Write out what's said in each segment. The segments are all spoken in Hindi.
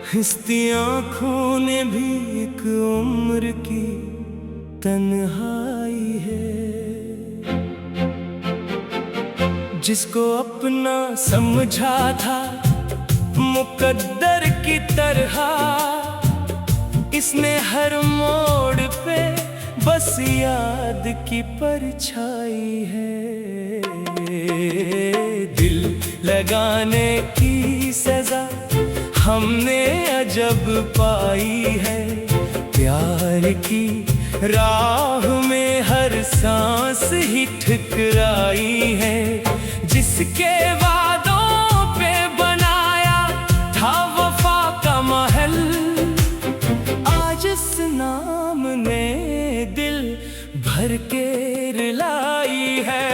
हिस्ती आँखों ने भी एक उम्र की तन्हाई है। जिसको अपना समझा था मुकद्दर की तरह, इसने हर मोड़ पे बस याद की परछाई है। दिल लगाने की सजा हमने अजब पाई है। प्यार की राह में हर सांस ही ठुकराई है। जिसके वादों पे बनाया था वफा का महल, आज इस नाम ने दिल भर के रुलाई है।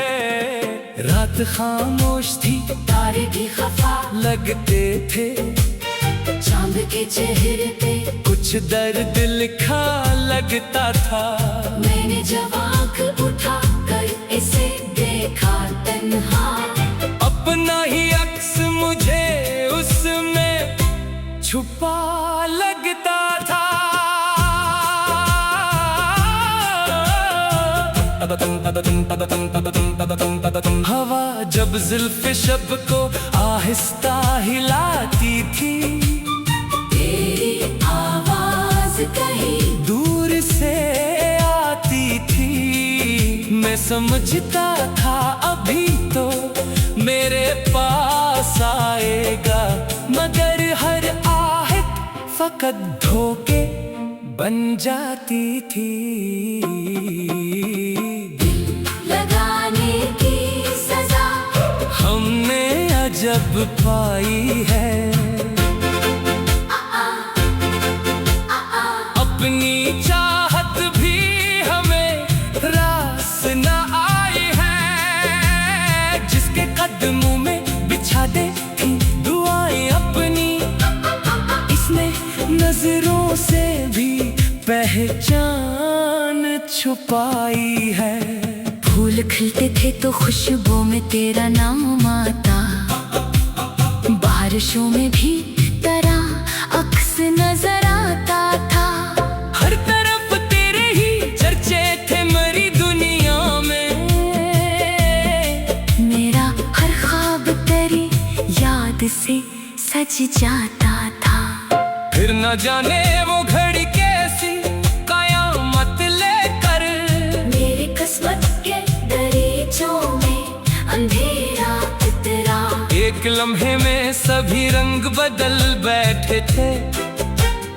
रात खामोश थी, तारे भी खफा लगते थे चांद के चेहरे पे। कुछ दर्द लिखा लगता था। मैंने जब आँख उठा कर इसे देखा तन्हा, अपना ही अक्स मुझे उसमें छुपा लगता था। हवा जब जुल्फ शब को आहिस्ता हिलाती थी, तेरी आवाज कहीं दूर से आती थी। मैं समझता था अभी तो मेरे पास आएगा, मगर हर आहट फकत धोखे बन जाती थी। लगाने की सजा हमने अजब पाई है। अपनी चाहत भी हमें रास न आई है। जिसके कदमों में बिछा दे थी दुआएं अपनी, इसने नजरों से भी पहचान छुपाई है। फूल खिलते थे तो खुशबू में तेरा नाम आता, बारिशों में भी तरह अक्स नजर आता था। हर तरफ तेरे ही चर्चे थे मेरी दुनिया में। मेरा हर ख्वाब तेरी याद से सज जाता था। फिर न जाने वो घड़ी कैसी कयामत लेकर मेरी किस्मत के दरीचों में अंधेरा इतरा। एक लम्हे में सभी रंग बदल बैठे थे,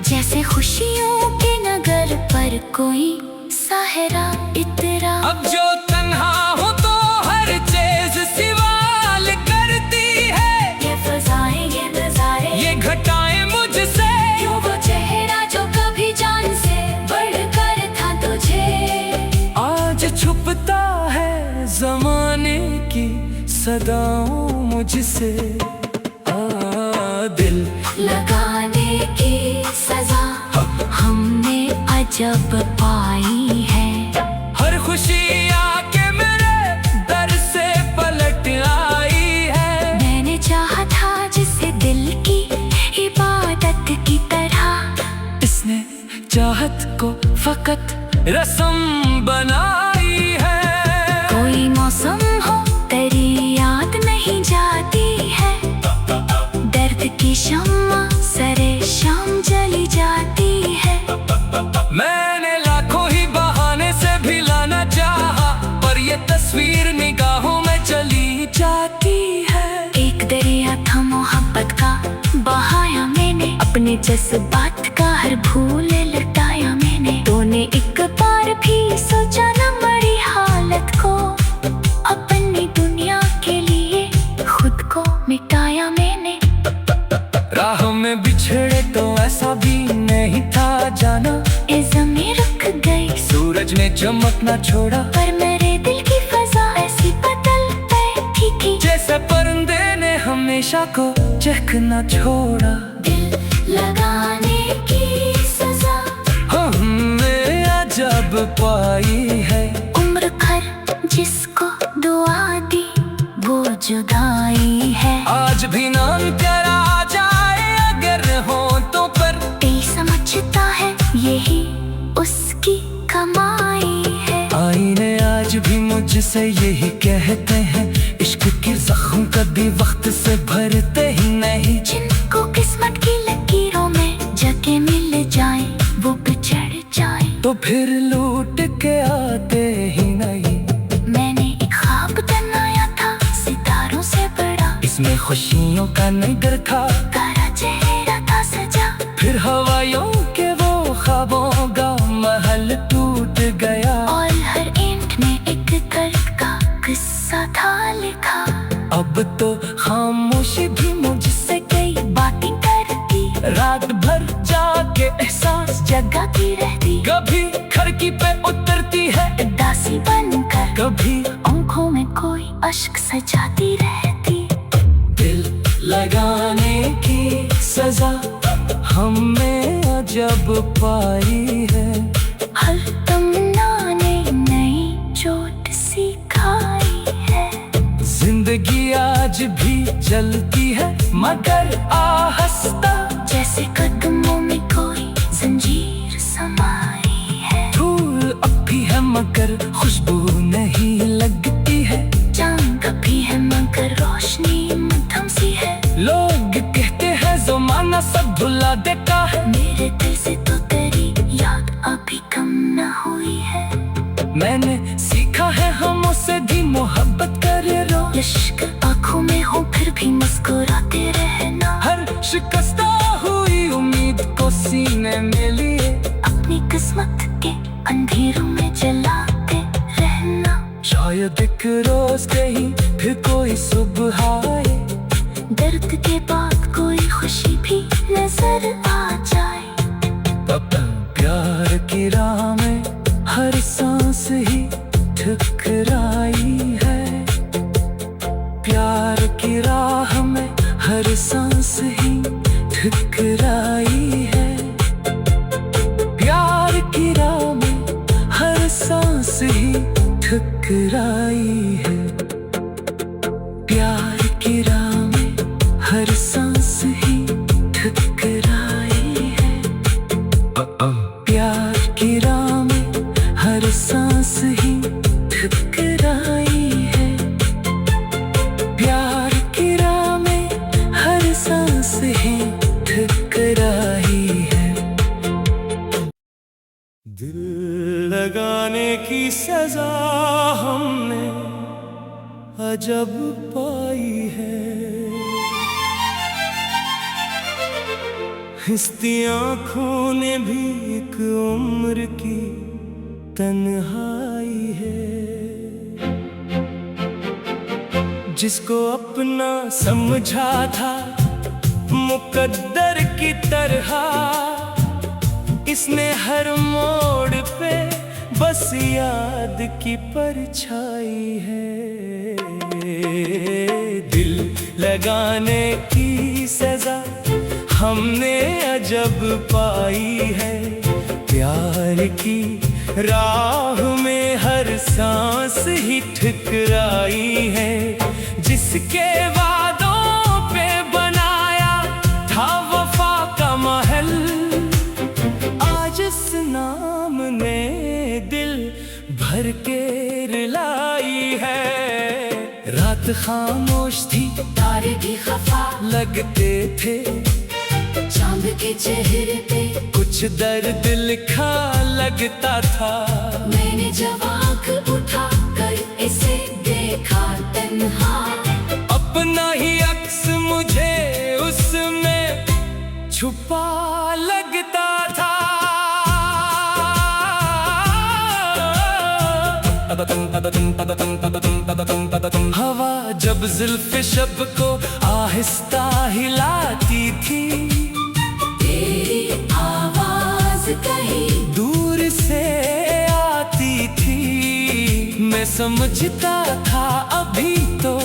जैसे खुशियों के नगर पर कोई साहरा इतरा। अब जो तन्हा हो तो हर चीज सवाल करती है। ये फजाएं, ये नजारे, ये घटाएं मुझसे, क्यों वो चेहरा जो कभी जान से बढ़कर था तुझे, आज छुपता है जमाने की सदाओं मुझसे। दिल लगाने की सजा हमने अजब पाई है। हर खुशी आके मेरे दर से पलट आई है। मैंने चाहा था जिसे दिल की इबादत की तरह, इसने चाहत को फकत रस्म बनाई है। कोई मौसम हो तेरी याद नहीं जाती है। दर्द की शम्मा सरे शाम जली जाती है। मैंने लाखों ही बहाने से भी लाना चाहा, पर ये तस्वीर निगाहों में चली जाती है। एक दरिया था मोहब्बत का, बहाया मैंने अपने जज्बात का हर भूल लुटाया मैंने। तूने एक बार भी सोचा न मरी हालत को, अपनी दुनिया के लिए खुद को मिटाया मैंने। राह में बिछड़े तो ऐसा भी नहीं था जाना, ए ज़मीं रुक गई सूरज ने चमक ना छोड़ा, पर मेरे दिल की फजा ऐसी बदल बैठी थी, जैसे परिंदे ने हमेशा को चहक ना छोड़ा। दिल लगाने की सजा हमने अजब पाई है। उम्र भर जिसको दुआ दी वो जुदाई है। आज भी नाम तेरा आ जाए अगर हो तो से यही कहते हैं, इश्क की जख्म कभी वक्त से भरते ही नहीं। जिनको किस्मत की लकीरों में जगह मिल जाए वो बिछड़ जाए तो फिर लूट के आते ही नहीं। मैंने एक ख्वाब बनाया था सितारों से बड़ा, इसमें खुशियों का नहीं डर था, तारा चेहरा था सजा। फिर हवाइयों के वो ख्वाबों का महल टूट गया, और हर ईंट में एक दर्द का किस्सा था लिखा। अब तो खामोशी भी मुझसे कई बातें करती, रात भर जाके एहसास जगाती रहती, कभी खिड़की पे उतरती है उदासी बनकर, कभी आंखों में कोई अश्क सजाती रहती। दिल लगाने की सजा हमने अजब पाई है, हर तमन्ना ने नई चोट सिखाई है। जिंदगी आज भी चलती है मगर आहिस्ता, जैसे कदमों में कोई जंजीर समाई है। धूल अब भी है मगर खुशबू नहीं लगती है, चांद कभी है मगर रोशनी मध्यम सी है। लोग कहते हैं ज़माना सब भुला देता है, मेरे दिल से तो तेरी याद अभी कम न हुई है। मैंने सीखा है हम उससे भी मोहब्बत करे रो, इश्क आँखों में हो फिर भी मुस्कुराते रहना। हर शिकस्ता हुई उम्मीद को सीने में लिए, अपनी किस्मत के अंधेरों में जलाते रहना। शायद एक रोज कहीं फिर कोई सुबह आए, दर्द के बाद कोई खुशी भी नजर आ जाए। तब प्यार की राह में हर सांस ही ठुकराई है, प्यार की राह में हर सांस ही ठुकराई है, प्यार की राह में हर सांस ही ठुकराई है, प्यार की राह में हर सांस ही ठुकराई है, प्यार की राह में हर सांस ही ठुकराई है, प्यार की राह में हर सांस ही ठुकराई है। दिल लगाने की सजा हमने अजब पाई है, हिस्ती आँखों ने भी एक उम्र की तन्हाई है। जिसको अपना समझा था मुकद्दर की तरह, इसने हर मोड़ पे बस याद की परछाई है। दिल लगाने की सजा हमने अजब पाई है, प्यार की राह में हर सांस ही ठुकराई है। जिसके वादों पे बनाया था वफा का महल, आज इस नाम ने दिल भर के रुलाई है। रात खामोश थी, तारे भी खफा लगते थे चांद के चेहरे पे, कुछ दर्द लिखा लगता था। मैंने जब आँख उठा कर इसे देखा तन्हा, अपना ही अक्स मुझे उसमें छुपा लगता था। हवा जब जुल्फ़े शब को आहिस्ता हिलाती थी, तेरी आवाज कहीं दूर से आती थी। मैं समझता था अभी तो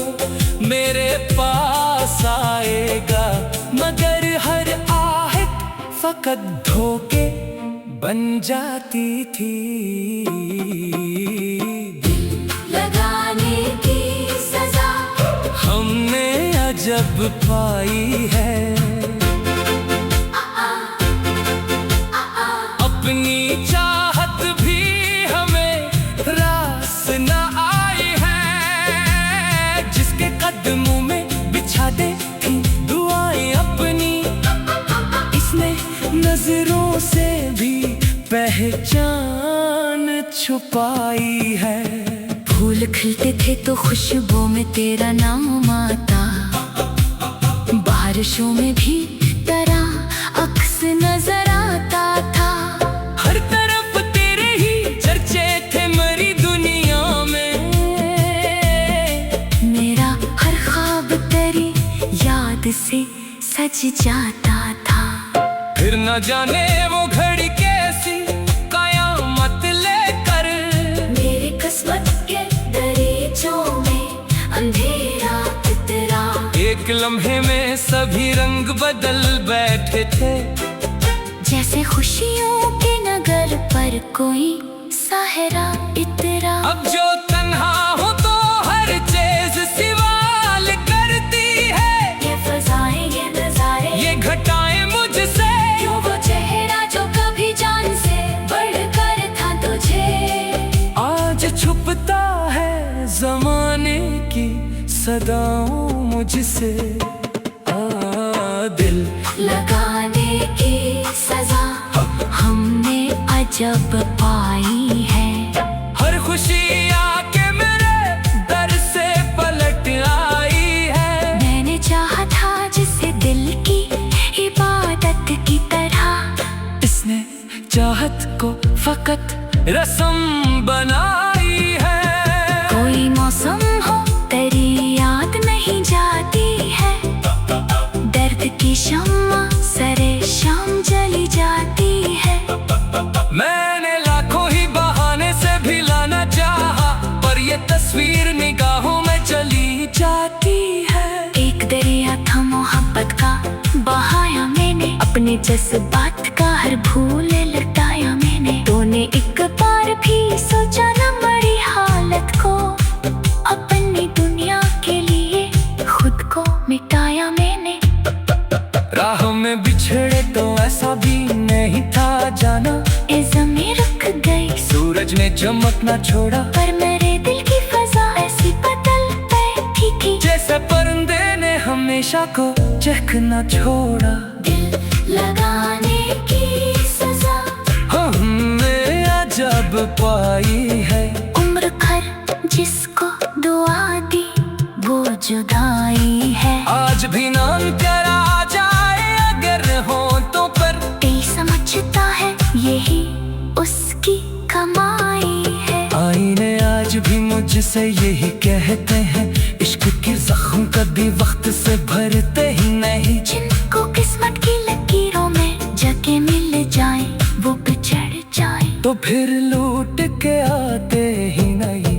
मेरे पास आएगा, मगर हर आहट फकत धोखे बन जाती थी। दिल लगाने की सजा हमने अजब पाई है, अपनी चाहत भी हमें रास न आई पहचान छुपाई है। फूल खिलते थे तो खुशबू में तेरा नाम आता, बारिशों में भी तेरा अक्स नजर आता था। हर तरफ तेरे ही चर्चे थे मरी दुनिया में, मेरा हर ख्वाब तेरी याद से सज जाता था। फिर न जाने वो घड़ी कैसी कयामत लेकर मेरी किस्मत के दरीचों में अंधेरा इतरा। एक लम्हे में सभी रंग बदल बैठे थे, जैसे खुशियों के नगर पर कोई साहरा इतरा। अब जो तन्हा हो तो हर चीज सवाल करती है। ये फजाएं ये नजारे ये घटाएं मुझसे, क्यों वो चेहरा जो कभी जान से बढ़कर था तुझे आज छुपता है जमाने की सदाओं मुझसे। दिल लगाने की सजा हमने अजब पाई है। हर खुशी आके मेरे दर से पलट आई है। मैंने चाहा था जिसे दिल की इबादत की तरह, इसने चाहत को फकत रस्म बनाई है। कोई मौसम हो तेरी याद नहीं जाती है, दर्द की शम्मा सरे शाम जली जाती है। मैंने लाखों ही बहाने से भी लाना चाहा, पर ये तस्वीर निगाहों में चली जाती है। एक दरिया था मोहब्बत का, बहाया मैंने अपने जज्बात का हर भूल लटाया मैंने। तूने एक बार भी सोचा न मरी हालत को, अपनी दुनिया के लिए खुद को मिटाया मैंने। राह में बिछड़े तो ऐसा भी नहीं था जाना, ज़मीं रुक गई सूरज ने चमक न छोड़ा, पर मेरे दिल की फजा ऐसी बदल बैठी थी, जैसे परिंदे ने हमेशा को चहक न छोड़ा। दिल लगाने की सजा हमने अजब पाई है। उम्र भर जिसको दुआ दी वो जुदाई है। आज भी नाम तेरा आ जाए अगर हो तो, पर दिल समझता है यही उसकी कमाई है। आईने आज भी मुझसे यही कहते हैं, इश्क की जख्म कभी वक्त से भरते ही नहीं। जिनको किस्मत की लकीरों में जगह मिल जाए वो बिछड़ जाए तो फिर लूट के आते ही नहीं।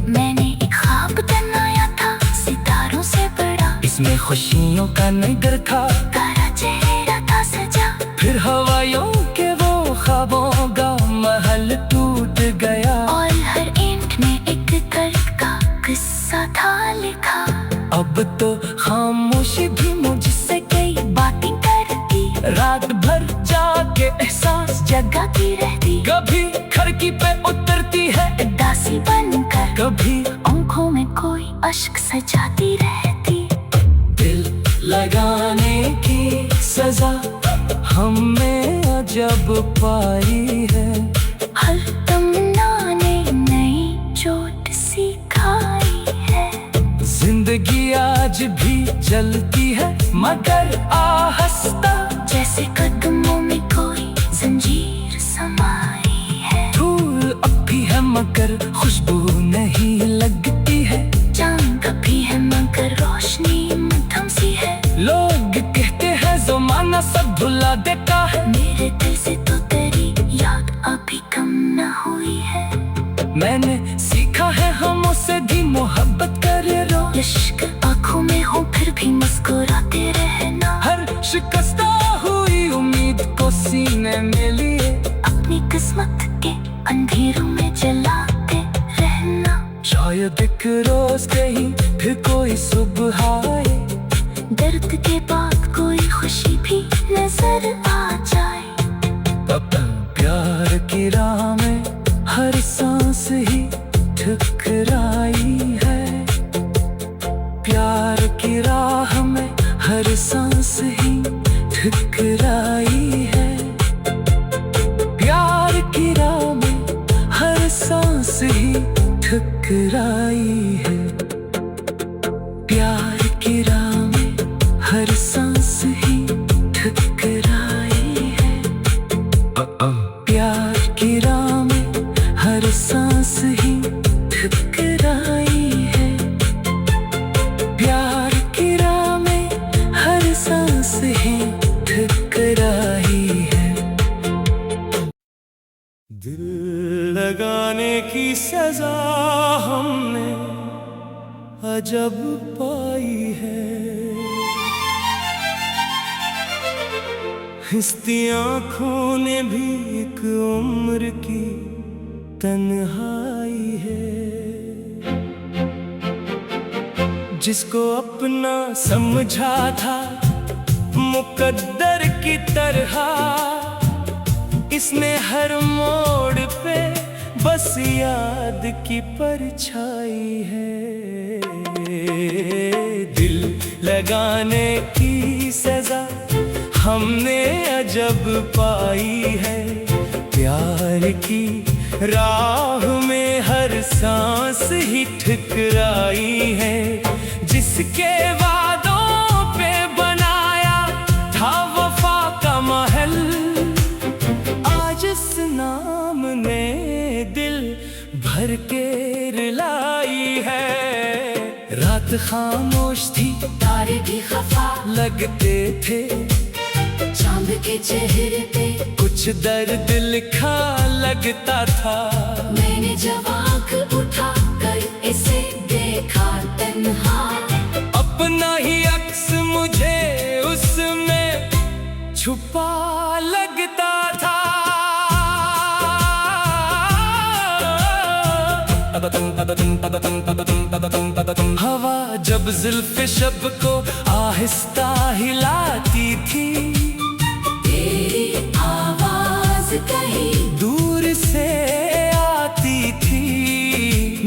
मैंने एक ख्वाब बनाया था सितारों से बड़ा, इसमें खुशियों का नहीं डर था, तारा चेहरा था सजा। फिर हवाइयों के वो ख्वाबों का महल टूट गया, और हर ईंट में एक दर्द का किस्सा था लिखा। अब तो खामोशी भी मुझसे कई बातें करती, रात भर जाके एहसास जगाती रहती, कभी खिड़की पे उतरती है दासी बनकर, कभी आंखों में कोई अश्क सजाती रहती। दिल लगाने की सजा हमने अजब पाई है। हर तमन्ना ने नई चोट सिखाई है। जिंदगी आज भी चलती है मगर आहिस्ता, जैसे कदमों में कोई जंजीर समाई है। धूल अब भी है मगर खुशबू नहीं लगती है, चांद भी है मगर रोशनी मध्यम सी है। लोग कहते हैं ज़माना सब भुला देता है, मेरे दिल से तो तेरी याद अभी कम न हुई है। मैंने सीखा है हम उससे भी मोहब्बत करे रो, इश्क आँखों में हो फिर भी मुस्कुराते रहना। हर शिकस्ता हुई उम्मीद को सीने में लिए, अपनी किस्मत के अंधेरों में जलाते रहना। शायद एक रोज कहीं फिर कोई सुबह आए, दर्द के बाद कोई खुशी भी नजर आ जाए। अब प्यार की राह में हर सांस ही ठुकराई है। प्यार की राह में हर सांस ही ठुकराई है। प्यार की सजा हमने अजब पाई है। हिस्ती आँखों ने भी एक उम्र की तन्हाई है। जिसको अपना समझा था मुकद्दर की तरह, इसने हर मोड़ पे बस याद की परछाई है। दिल लगाने की सजा हमने अजब पाई है। प्यार की राह में हर सांस ही ठुकराई है। जिसके वादों पे बनाया था वफा का महल, आज इस नाम ने दिल भर के रुलाई है। रात खामोश थी, तारे भी खफा लगते थे चांद के चेहरे पे, कुछ दर्द लिखा लगता था। मैंने जब आँख उठा कर इसे देखा तन्हा, अपना ही अक्स मुझे उसमें छुपा लगता था। हवा जब जुल्फ़े शब को आहिस्ता हिलाती थी, तेरी आवाज कहीं दूर से आती थी।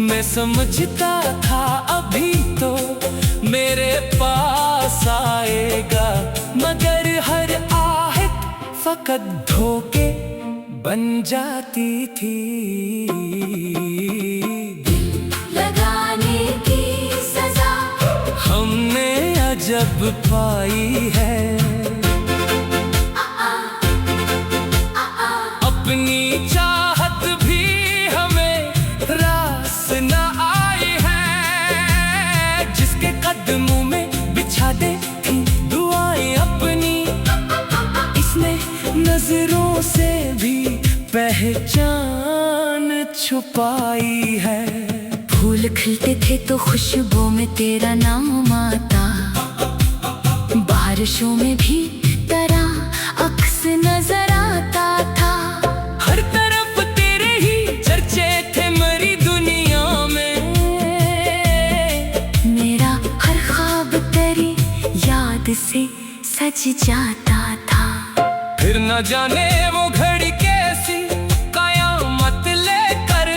मैं समझता था अभी तो मेरे पास आएगा, मगर हर आहट फकत धोखे बन जाती थी। दिल लगाने की सजा हमने अजब पाई है। अपनी चाहत भी हमें रास न आई है। जिसके कदमों में बिछा दे थी दुआएं अपनी, इसने नजरों से भी पहचान छुपाई है। फूल खिलते थे तो खुशबू में तेरा नाम आता, बारिशों में भी तरह अक्स नजर आता था। हर तरफ तेरे ही चर्चे थे मरी दुनिया में। मेरा हर ख्वाब तेरी याद से सज जाता था। फिर न जाने वो घड़ी कैसी कयामत लेकर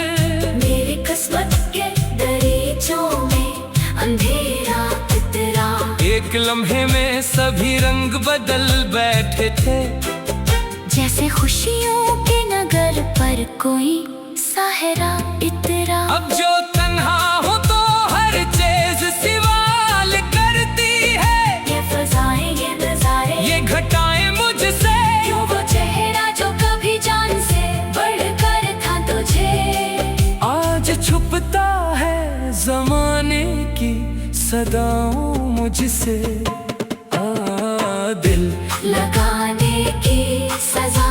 मेरी किस्मत के दरीचों में अंधेरा इतरा। एक लम्हे में सभी रंग बदल बैठे थे, जैसे खुशियों के नगर पर कोई साहरा इतरा। अब जो तन्हा हो तो हर चीज सवाल करती है। ये फजाएं, ये नजारे, ये घटाएं मुझसे, क्यों वो चेहरा जो कभी जान से बढ़कर था तुझे, आज छुपता है जमाने की सदाओं मुझसे। दिल लगाने की सजा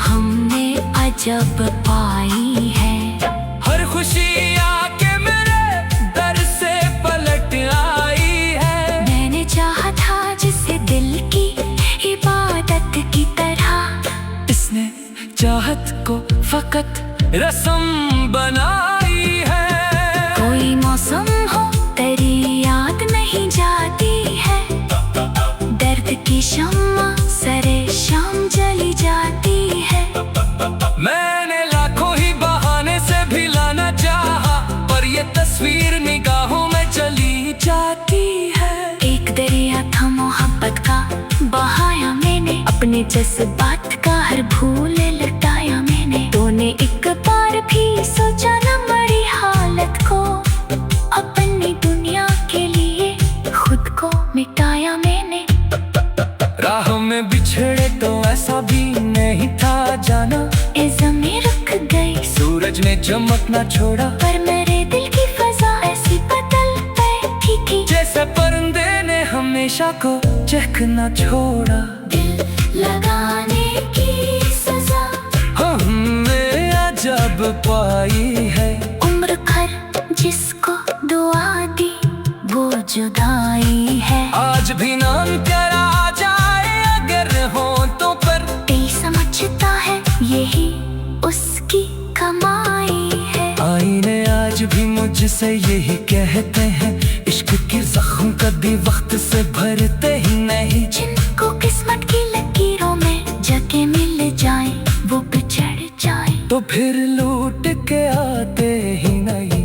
हमने अजब पाई है। हर खुशी आके मेरे दर से पलट आई है। मैंने चाहा था जिसे दिल की इबादत की तरह, इसने चाहत को फकत रस्म बनाई है। कोई मौसम हो तेरी याद नहीं जाती है। दर्द की शम्मा सरे शाम जली जाती है। मैंने लाखों ही बहाने से भिलाना चाहा, पर ये तस्वीर निगाहों में चली जाती है। एक दरिया था मोहब्बत का, बहाया मैंने अपने जज्बात का हर भूल लटाया मैंने। तूने एक बार भी सोचा न मरी हालत को, अपनी दुनिया के लिए खुद को मिटाया मैंने। राह में बिछड़े तो ऐसा भी नहीं था जाना, ए ज़मीं रुक गई सूरज ने चमक ना छोड़ा, पर मेरे दिल की फजा ऐसी बदल बैठी थी, जैसे परिंदे ने हमेशा को चहकना छोड़ा। दिल लगाने की सजा हमने अजब पाई है। उम्र जिसे यही कहते हैं इश्क की जख्म कभी वक्त से भरते ही नहीं। जिनको किस्मत की लकीरों में जगह मिल जाए वो बिछड़ जाए तो फिर लूट के आते ही नहीं।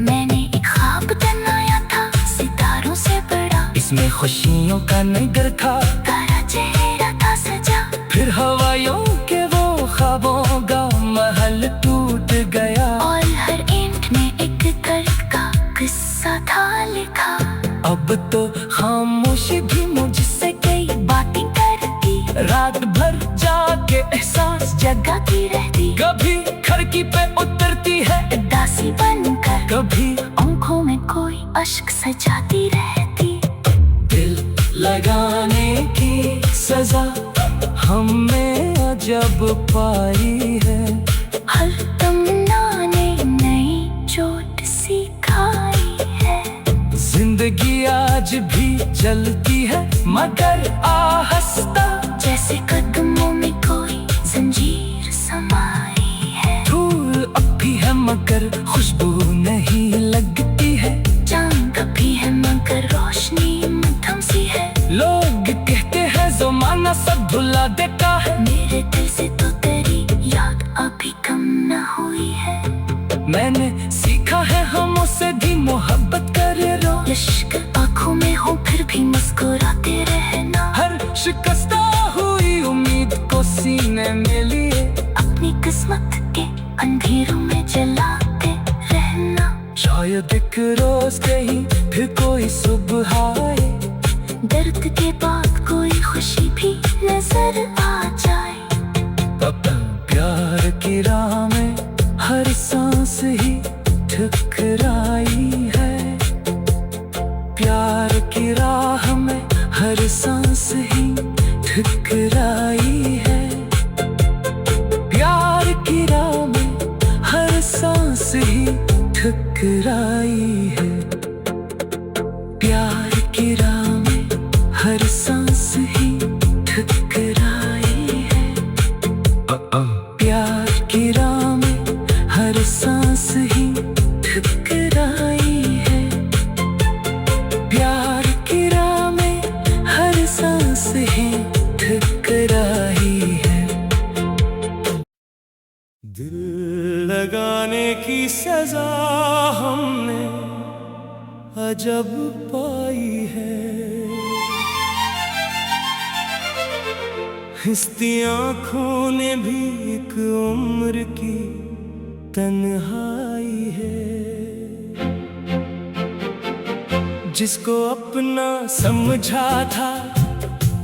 मैंने एक ख्वाब बनाया था सितारों से बड़ा, इसमें खुशियों का नगर था, तारा चेहरा था सजा। फिर हवाइयों के वो ख्वाबों का महल टूट गया और हर ईंट में एक दर्द का किस्सा था लिखा। अब तो खामोशी भी मुझसे कई बातें करती, रात भर जाके एहसास जगाती रहती, कभी खिड़की पे उतरती है दासी बनकर, कभी आंखों में कोई अश्क सजाती रहती। दिल लगाने की सजा हमने अजब पाई है, हर तमन्ना ने नई चोट सिखाई है। जिंदगी आज भी चलती है मगर आहिस्ता, जैसे कदमों में कोई जंजीर समाई है। धूल अब भी है मगर खुशबू नहीं लगती है, चांद भी है मगर रोशनी मध्यम सी है। लोग कहते हैं ज़माना सब भुला देता है, मेरे दिल से तो तेरी याद अभी कम न हुई है। मैंने सीखा है हम उससे भी मोहब्बत करे रो, इश्क आँखों में हो फिर भी मुस्कुराते रहना। हर शिकस्ता हुई उम्मीद को सीने में लिए अपनी किस्मत के अंधेरों में जलाते रहना। शायद एक रोज कहीं फिर कोई सुबह आए, दर्द के बाद कोई खुशी भी नजर आ जाए। अब प्यार की राह में हर सांस ही ठुकराई है, प्यार की राह में हर सांस ही ठुकराई है, प्यार की राह में हर सांस ही ठुकराई है, प्यार की राह में हर सांस ही ठुकराई है, प्यार की राह में हर सांस ही ठुकराई है, प्यार की राह में हर सांस ही ठुकराई है। दिल लगाने की सजा हमने अजब पाई है, हंसती आँखों ने भी एक उम्र की तन्हाई है। जिसको अपना समझा था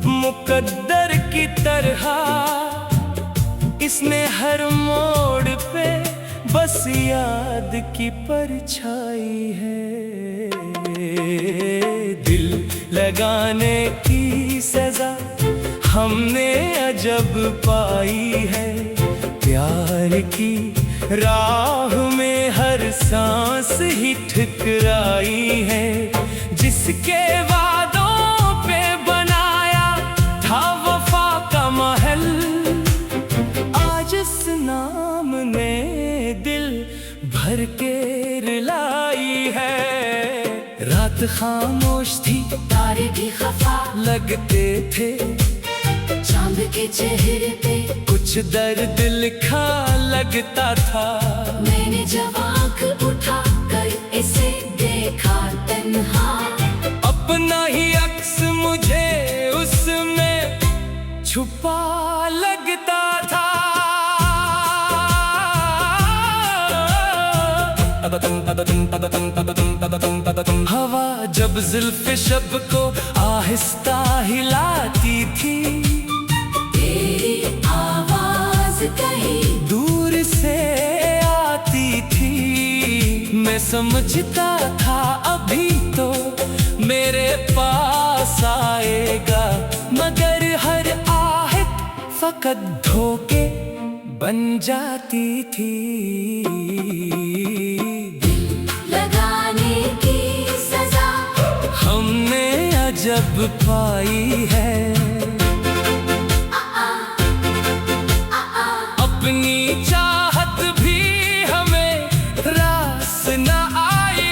मुकद्दर की तरह, इसने हर मोड़ पे बस याद की परछाई है। दिल लगाने की सजा हमने अजब पाई है, प्यार की राह में हर सांस ही ठुकराई है। जिसके वादों पे बनाया था वफा का महल, आज इस नाम ने दिल भर के रुलाई है। रात खामोश थी, तारे भी खफा लगते थे चांद के चेहरे पे, कुछ दर्द लिखा लगता था। मैंने जब आँख उठा कर इसे देखा तन्हा, अपना ही अक्स मुझे उसमें छुपा लगता था। हवा जब जुल्फ़े शब को आहिस्ता हिलाती थी, तेरी आवाज कहीं दूर से आती थी। मैं समझता था अभी तो मेरे पास आएगा, मगर हर आहट फकत धोखे बन जाती थी। लगाने की सजा हमने अजब पाई है, अपनी चाहत भी हमें रास न आई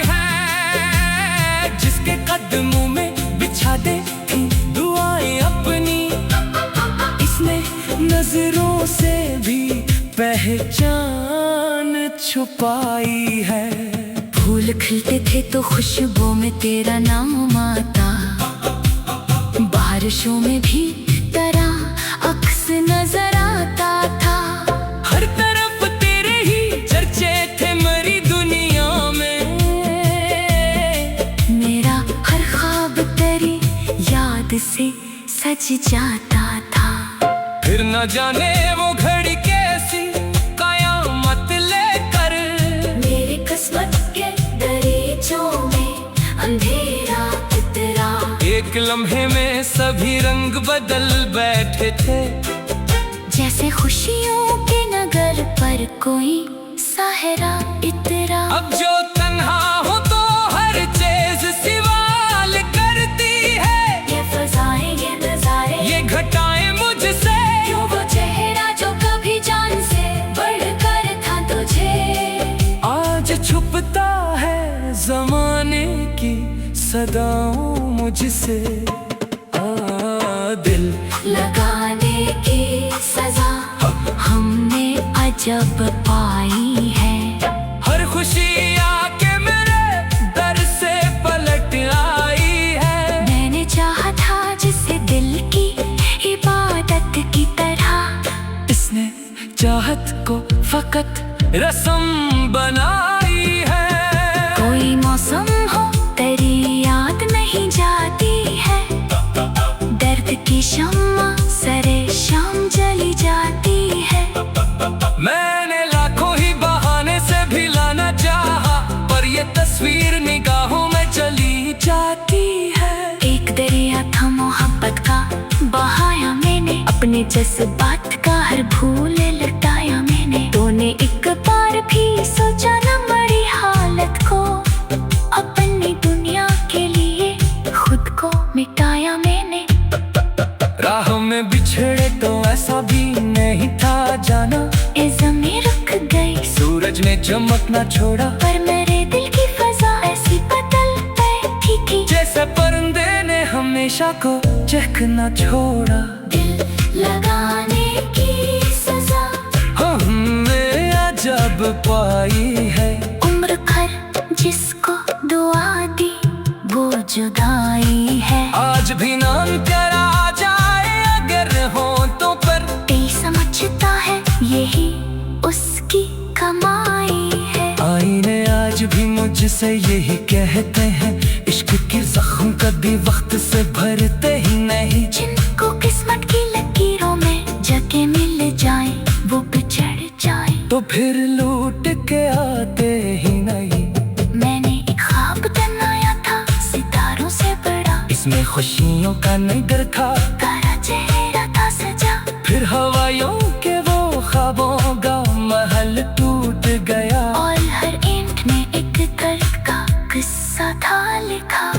नजरों से भी पहचान छुपाई है। फूल खिलते थे तो खुशबू में तेरा नाम आता, बारिशों में भी तेरा अक्स नजर आता था। हर तरफ तेरे ही चर्चे थे मरी दुनिया में, मेरा हर ख्वाब तेरी याद से सज जाता था। फिर न जाने वो घड़ी कैसी कयामत लेकर मेरी किस्मत के दरीचों में अंधेरा इतरा। एक लम्हे में सभी रंग बदल बैठे थे, जैसे खुशियों के नगर पर कोई साहरा इतरा। अब जो तन्हा हो तो हर चीज सवाल करती है। ये फजाएं ये नजारे ये घटाएं मुझसे, क्यों वो चेहरा जो कभी जान से बढ़कर था तुझे आज छुपता है जमाने की सदाओं मुझसे। दिल लगाने की सजा हमने अजब पाई है। हर खुशी आके मेरे दर से पलट आई है। मैंने चाहा था जिसे दिल की इबादत की तरह, इसने चाहत को फकत रस्म बनाई है। कोई मौसम हो तेरी याद नहीं जाती है, दर्द की शम्मा सरे शाम जली जाती है। मैंने लाखों ही बहाने से भी लाना चाहा, पर ये तस्वीर निगाहों में चली जाती है। एक दरिया था मोहब्बत का, बहाया मैंने अपने जज्बात का हर भूल लटाया मैंने। तूने एक बार भी सोचा न मरी हालत को, अपनी दुनिया के लिए खुद को मिटाया मैंने। राह में बिछड़े तो ऐसा भी नहीं था जाना, ज़मीं रुक गई सूरज ने चमक न छोड़ा, पर मेरे दिल की फजा ऐसी बदल बैठी थी, जैसे परिंदे ने हमेशा को चहक न छोड़ा। दिल लगाने की सजा हमने अजब पाई है। उम्र भर जिसको दुआ दी वो जुदाई है। आज भी नाम तेरा आ जाए अगर हो तो, पर दिल समझता है यही उसकी कमाई है। आईने आज भी मुझसे यही कहते हैं, इश्क की जख्म कभी वक्त से भरते ही नहीं। जिनको किस्मत की लकीरों में जगह मिल जाए वो बिछड़ जाए तो फिर लूट के आते ही नहीं। मैंने एक ख्वाब बनाया था सितारों से बड़ा, इसमें खुशियों का नहीं डर था, तारा चेहरा था सजा। फिर हवाइयों के वो ख्वाबों का महल टूट गया, और हर ईंट में एक दर्द का किस्सा था लिखा।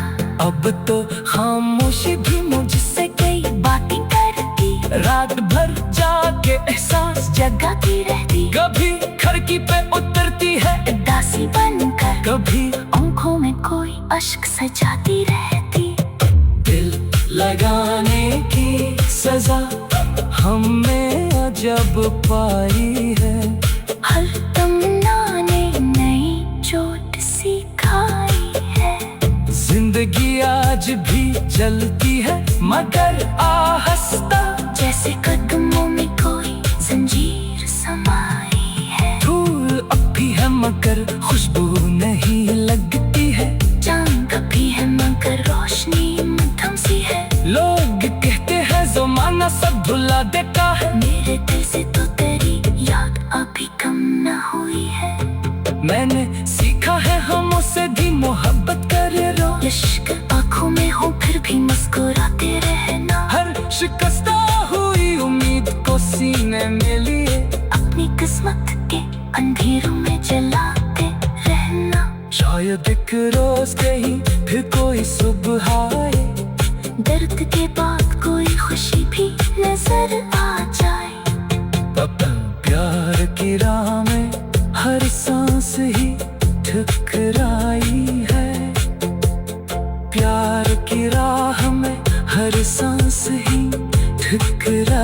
अब तो खामोशी भी मुझसे कई बातें करती, रात भर जाके एहसास जगाती रहती, कभी खिड़की पे उतरती है दासी बनकर, कभी आंखों में कोई अश्क सजाती रहती। दिल लगाने की सजा हमने अजब पाई है। हर तमन्ना ने नई चोट सिखाई है। जिंदगी आज भी चलती है मगर आहिस्ता, जैसे कदमों में कोई जंजीर समाई है। धूल अब भी है मगर खुशबू नहीं लगती है, चांद भी है मगर रोशनी मध्यम सी है। लोग कहते हैं ज़माना सब भुला देता है, मेरे दिल से तो तेरी याद अभी कम न हुई है। मैंने सीखा है हम उससे भी मोहब्बत करे रो, इश्क आँखों में हो फिर भी मुस्कुराते रहना। हर शिकस्ता हुई उम्मीद को सीने में लिए, अपनी किस्मत के अंधेरों में जलाते रहना। शायद एक रोज कहीं फिर कोई सुबह आए, दर्द के बाद कोई खुशी भी नजर आ जाए। तब प्यार की राह में हर सांस ही ठुकराई है। प्यार की राह में हर सांस ही ठुकराई